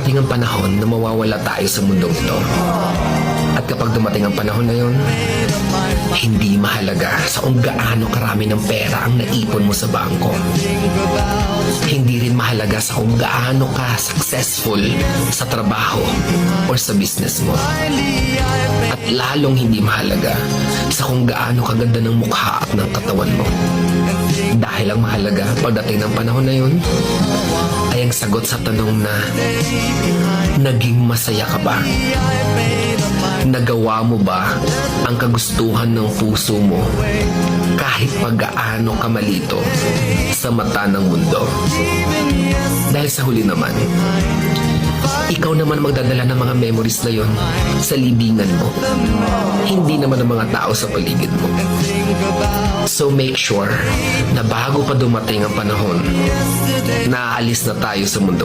darating ang panahon na mawawala tayo sa mundong ito. At kapag dumating ang panahon na yun, hindi mahalaga sa kung gaano karami ng pera ang naipon mo sa bangko. Hindi rin mahalaga sa kung gaano ka successful sa trabaho or sa business mo. At lalong hindi mahalaga sa kung gaano kaganda ng mukha at ng katawan mo. Dahil ang mahalaga pagdating ng panahon na yun ay ang sagot sa tanong na naging masaya ka ba? Nagawa mo ba ang kagustuhan ng puso mo kahit pag-gaano ka malito sa mata ng mundo? Dahil sa huli naman, ikaw naman magdadala ng mga memories na yon sa libingan mo. Hindi naman ang mga tao sa paligid mo. So make sure na bago pa dumating ang panahon, naaalis na tayo sa mundong